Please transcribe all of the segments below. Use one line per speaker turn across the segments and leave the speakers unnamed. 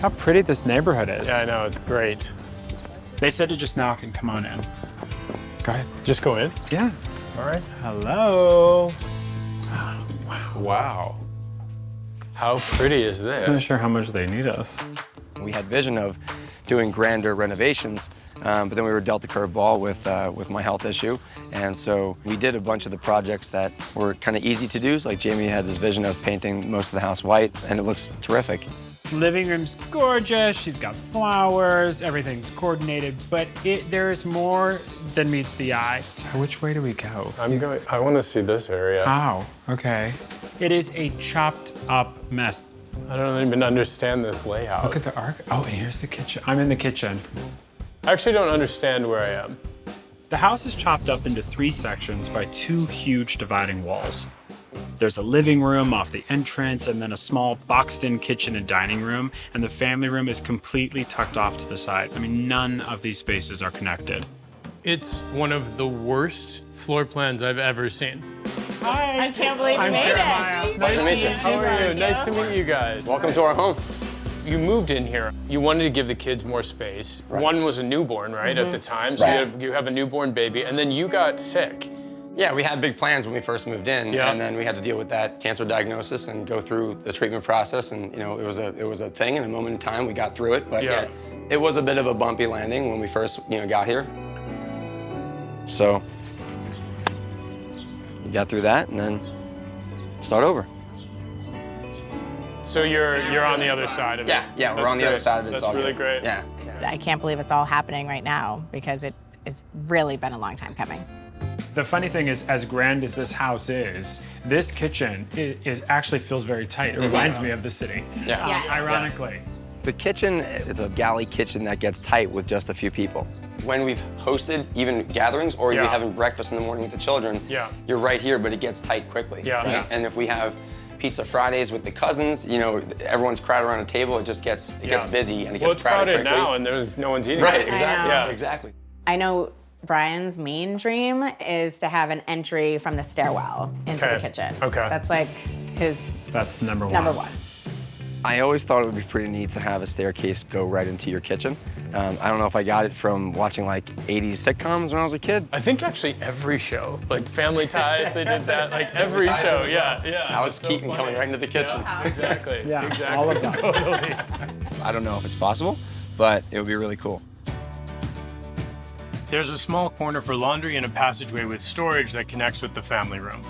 How pretty this neighborhood is.
Yeah, I know, it's great.
They said to just knock and come on in. Go ahead.
Just go in?
Yeah.
All right.
Hello.
Wow. How pretty is this?
I'm not sure how much they need us.
We had vision of doing grander renovations, but then we were dealt a curveball with my health issue. And so we did a bunch of the projects that were kind of easy to do. So like Jamie had this vision of painting most of the house white, and it looks terrific.
Living room's gorgeous. She's got flowers. Everything's coordinated, but there's more than meets the eye. Which way do we go?
I want to see this area.
How? Okay. It is a chopped up mess.
I don't even understand this layout.
Look at the arc. Oh, and here's the kitchen. I'm in the kitchen.
I actually don't understand where I am.
The house is chopped up into 3 sections by 2 huge dividing walls. There's a living room off the entrance and then a small boxed-in kitchen and dining room, and the family room is completely tucked off to the side. I mean, none of these spaces are connected.
It's one of the worst floor plans I've ever seen.
Hi.
I can't believe you
I'm
made
Jeremiah.
it.
Nice to meet you.
How are you? Nice to meet you guys.
Welcome to our home.
You moved in here. You wanted to give the kids more space.
Right.
One was a newborn, right, at the time? So
Right.
you have a newborn baby, and then you got sick.
Yeah, we had big plans when we first moved in,
Yeah.
and then we had to deal with that cancer diagnosis and go through the treatment process. And it was a thing, and a moment in time we got through it. But
Yeah.
yeah, it was a bit of a bumpy landing when we first got here. So we got through that, and then start over.
So you're on the other side of it.
Yeah, we're
That's
on the
great.
other side of it. It's
That's
all
really
good.
great.
Yeah.
I can't believe it's all happening right now because it has really been a long time coming.
The funny thing is, as grand as this house is, this kitchen actually feels very tight. It reminds me of the city.
Yeah.
Yes.
Ironically.
The kitchen is a galley kitchen that gets tight with just a few people. When we've hosted even gatherings or you're
Yeah.
having breakfast in the morning with the children,
Yeah.
you're right here, but it gets tight quickly.
Yeah.
Right?
Yeah.
And if we have Pizza Fridays with the cousins, everyone's crowded around a table, it just gets busy and it
Well,
gets
it's crowded
quickly.
now, and there's no one's eating.
Right,
it.
exactly.
know.
Yeah.
Exactly.
I know Brian's main dream is to have an entry from the stairwell into
Okay.
the kitchen.
Okay.
That's like his
That's number 1.
number 1.
I always thought it would be pretty neat to have a staircase go right into your kitchen. I don't know if I got it from watching like 80s sitcoms when I was a kid.
I think actually every show, like Family Ties, they did that. Like every show, yeah.
Alex
It's so
Keaton
funny.
coming right into the kitchen.
Yeah, exactly.
Yeah,
exactly.
all of that.
Totally.
I don't know if it's possible, but it would be really cool.
There's a small corner for laundry and a passageway with storage that connects with the family room.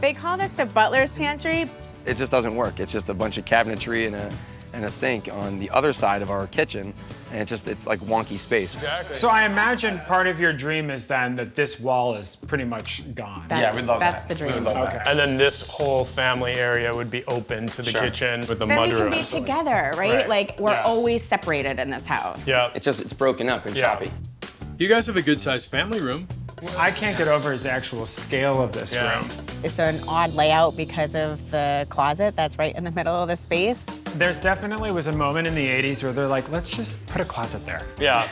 They call this the butler's pantry.
It just doesn't work. It's just a bunch of cabinetry and a sink on the other side of our kitchen, and it's like wonky space.
Exactly.
So I imagine part of your dream is then that this wall is pretty much gone.
That's,
we'd love
that's
that.
the dream.
We would love
Okay.
that.
And then this whole family area would be open to the
Sure.
kitchen with the
Then we
mudroom.
can be together, right?
Right.
Like we're
Yeah.
always separated in this house.
Yeah.
It's broken up and
Yeah.
choppy.
You guys have a good sized family room.
I can't get over the actual scale of this
Yeah.
room.
It's an odd layout because of the closet that's right in the middle of the space.
There's definitely was a moment in the 80s where they're like, let's just put a closet there.
Yeah.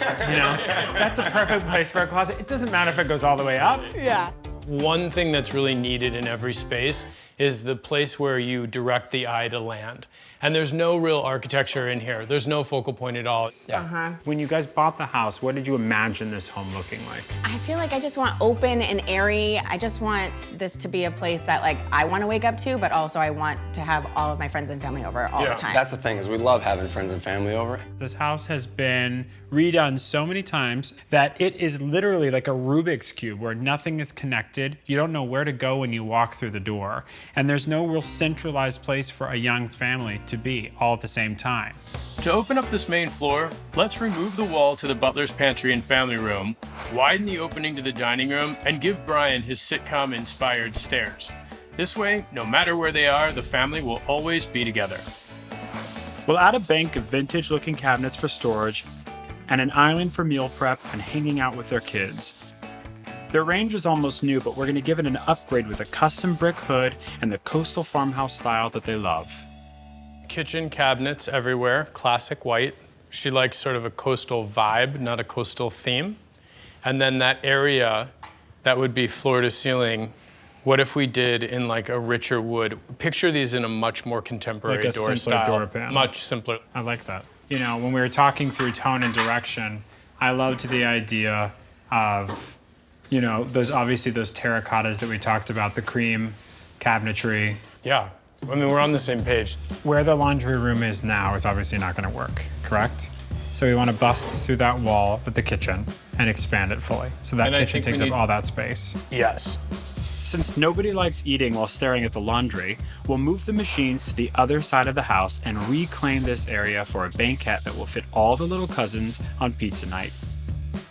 That's a perfect place for a closet. It doesn't matter if it goes all the way up.
Yeah.
One thing that's really needed in every space is the place where you direct the eye to land. And there's no real architecture in here. There's no focal point at all.
When you guys bought the house, what did you imagine this home looking like?
I feel like I just want open and airy. I just want this to be a place that like I want to wake up to, but also I want to have all of my friends and family over all
Yeah.
the time.
That's the thing, is we love having friends and family over.
This house has been redone so many times that it is literally like a Rubik's Cube where nothing is connected. You don't know where to go when you walk through the door. And there's no real centralized place for a young family to be all at the same time.
To open up this main floor, let's remove the wall to the butler's pantry and family room, widen the opening to the dining room, and give Brian his sitcom-inspired stairs. This way, no matter where they are, the family will always be together.
We'll add a bank of vintage-looking cabinets for storage and an island for meal prep and hanging out with their kids. Their range is almost new, but we're going to give it an upgrade with a custom brick hood and the coastal farmhouse style that they love.
Kitchen cabinets everywhere, classic white. She likes sort of a coastal vibe, not a coastal theme. And then that area that would be floor to ceiling What if we did in like a richer wood? Picture these in a much more contemporary
Like a
door
simpler
style.
door panel.
Much simpler.
I like that. You know, when we were talking through tone and direction, I loved the idea of, you know, those terracottas that we talked about, the cream cabinetry.
Yeah. I mean, we're on the same page.
Where the laundry room is now is obviously not going to work, correct? So we want to bust through that wall with the kitchen and expand it fully. So that
And I
kitchen
think we
takes up
need-
all that space.
Yes.
Since nobody likes eating while staring at the laundry, we'll move the machines to the other side of the house and reclaim this area for a banquette that will fit all the little cousins on pizza night.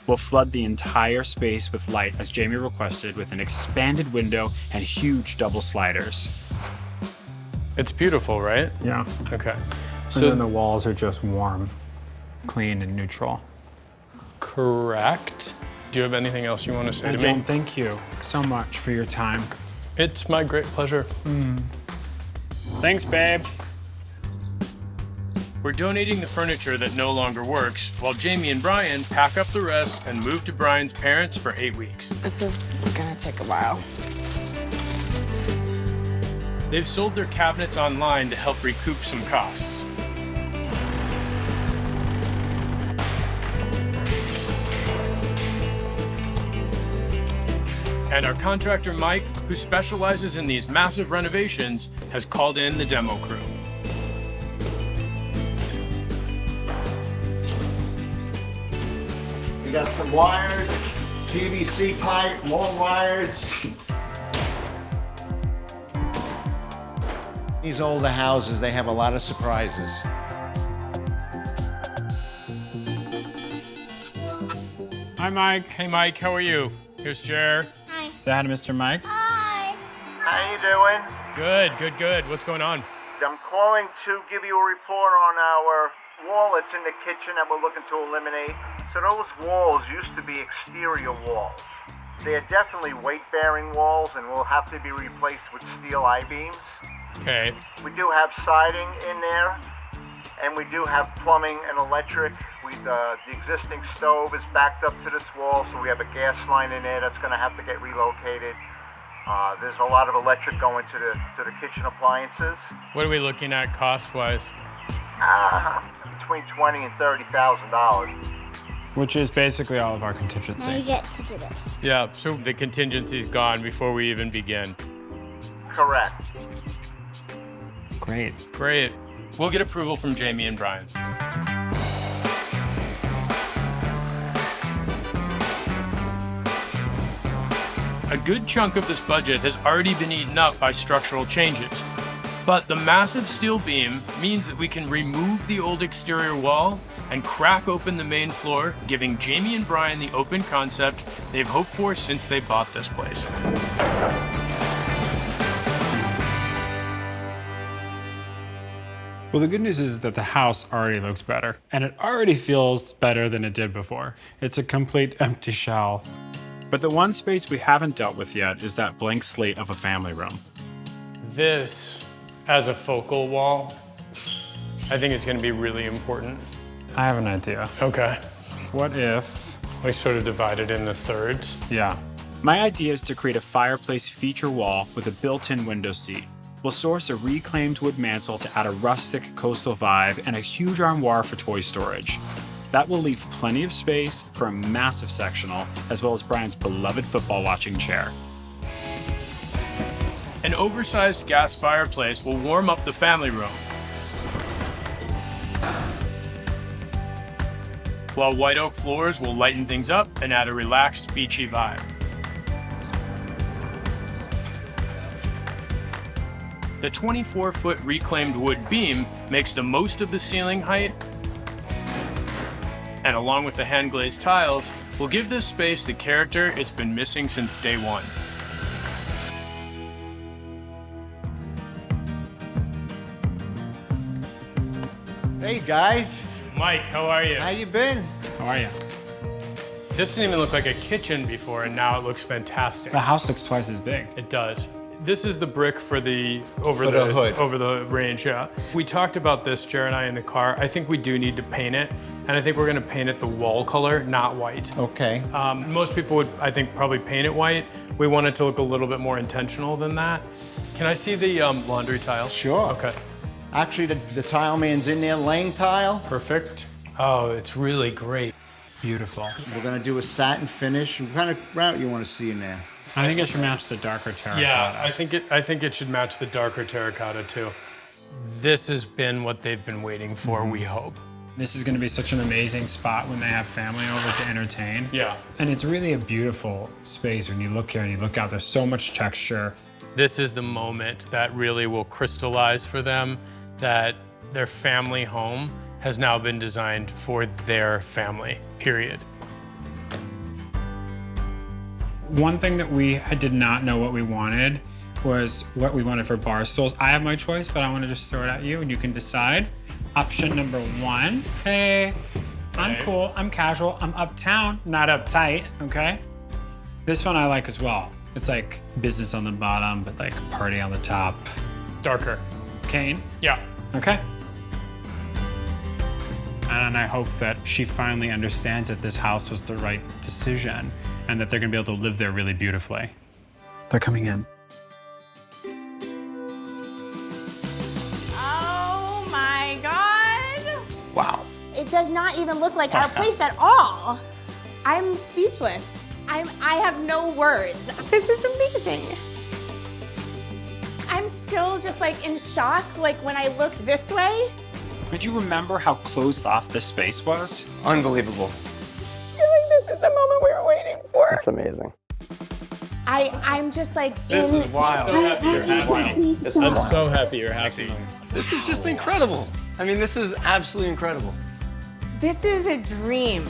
We'll flood the entire space with light as Jamie requested, with an expanded window and huge double sliders.
It's beautiful, right?
Yeah.
Okay.
So then the walls are just warm, clean, and neutral.
Correct. Do you have anything else you want to say
I
to
don't
me?
thank you so much for your time.
It's my great pleasure.
Thanks, babe.
We're donating the furniture that no longer works, while Jamie and Brian pack up the rest and move to Brian's parents for 8 weeks.
This is gonna take a while.
They've sold their cabinets online to help recoup some costs. And our contractor Mike, who specializes in these massive renovations, has called in the demo crew.
We got some wires, PVC pipe, long wires. These older houses, they have a lot of surprises.
Hi, Mike.
Hey Mike, how are you? Here's Jer.
Say hi to Mr. Mike.
How you doing?
Good, good, good. What's going on?
I'm calling to give you a report on our wall that's in the kitchen that we're looking to eliminate. So those walls used to be exterior walls. They're definitely weight-bearing walls and will have to be replaced with steel I-beams.
Okay.
We do have siding in there, and we do have plumbing and electric. The existing stove is backed up to this wall, so we have a gas line in there that's going to have to get relocated. There's a lot of electric going to the kitchen appliances.
What are we looking at cost-wise?
Between $20,000 and $30,000.
Which is basically all of our contingency.
Now you get to do this.
Yeah, so the contingency's gone before we even begin.
Correct.
Great.
Great. We'll get approval from Jamie and Brian. A good chunk of this budget has already been eaten up by structural changes. But the massive steel beam means that we can remove the old exterior wall and crack open the main floor, giving Jamie and Brian the open concept they've hoped for since they bought this place.
Well, the good news is that the house already looks better, and it already feels better than it did before. It's a complete empty shell. But the one space we haven't dealt with yet is that blank slate of a family room.
This, as a focal wall, I think is going to be really important.
I have an idea.
Okay.
What if,
We sort of divide it into thirds.
yeah. My idea is to create a fireplace feature wall with a built-in window seat. We'll source a reclaimed wood mantle to add a rustic coastal vibe and a huge armoire for toy storage. That will leave plenty of space for a massive sectional, as well as Brian's beloved football watching chair.
An oversized gas fireplace will warm up the family room, while white oak floors will lighten things up and add a relaxed, beachy vibe. The 24-foot reclaimed wood beam makes the most of the ceiling height, and along with the hand-glazed tiles, will give this space the character it's been missing since day one.
Hey guys,
Mike, how are you?
how you been?
How are you?
This didn't even look like a kitchen before, and now it looks fantastic.
The house looks twice as big.
It does. This is the brick for the over
For the hood.
over the range, yeah. We talked about this, Jared and I, in the car. I think we do need to paint it, and I think we're gonna paint it the wall color, not white.
Okay.
Most people would, I think, probably paint it white. We want it to look a little bit more intentional than that. Can I see the laundry tile?
Sure.
Okay.
Actually, the tile man's in there laying tile.
Perfect. Oh, it's really great. Beautiful.
We're gonna do a satin finish. What kind of route you want to see in there?
I think it should match the darker terracotta.
Yeah, I think it should match the darker terracotta too. This has been what they've been waiting for, we hope.
This is going to be such an amazing spot when they have family over to entertain.
Yeah.
And it's really a beautiful space when you look here and you look out. There's so much texture.
This is the moment that really will crystallize for them that their family home has now been designed for their family, period.
One thing that we did not know what we wanted was what we wanted for bar stools. I have my choice, but I want to just throw it at you and you can decide. Option number 1, hey, I'm
Okay.
cool, I'm casual, I'm uptown, not uptight, okay? This one I like as well. It's like business on the bottom, but like party on the top.
Darker.
Kane,
Yeah.
okay? And I hope that she finally understands that this house was the right decision and that they're gonna be able to live there really beautifully. They're coming in.
Oh my God.
Wow.
It does not even look like our place at all. I'm speechless. I have no words. This is amazing. I'm still just like in shock, like when I look this way.
But you remember how closed off this space was?
Unbelievable.
I feel like this is the moment we were waiting for.
That's amazing.
I'm just like
This
in.
is wild.
So happy you're happy.
This
I'm
is,
so happy you're happy.
this is just incredible. I mean, this is absolutely incredible.
This is a dream.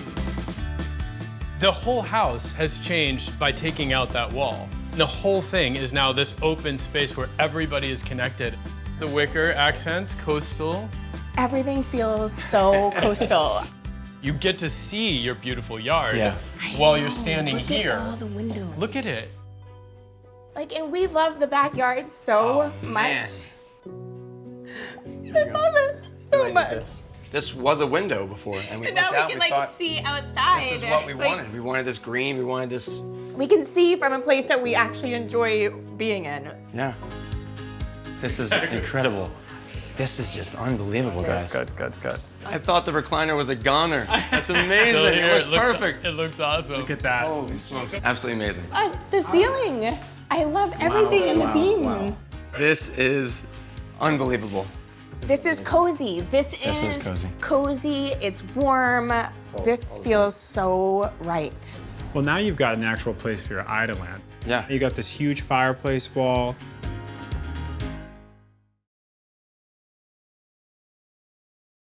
The whole house has changed by taking out that wall. The whole thing is now this open space where everybody is connected. The wicker accent, coastal.
Everything feels so coastal.
You get to see your beautiful yard
Yeah.
while you're standing
Look
here.
at all the windows.
Look at it.
Like, and we love the backyard so much. I love it so much.
This was a window before, and we
And
looked
now we
out,
can
we
like
thought,
see outside.
this is what we
Like,
wanted. We wanted this green, we wanted this,
We can see from a place that we actually enjoy being in.
yeah. This is incredible. This is just unbelievable, guys.
Good.
I thought the recliner was a goner. That's amazing.
Still
It
here,
looks perfect.
It looks awesome.
Look at that.
Holy smokes. Absolutely amazing.
The ceiling. I love everything in the beam.
wow.
This is unbelievable.
This is cozy. This
is
is
cozy.
cozy. It's warm. This feels so right.
Well, now you've got an actual place for your eye to land.
Yeah.
You got this huge fireplace wall.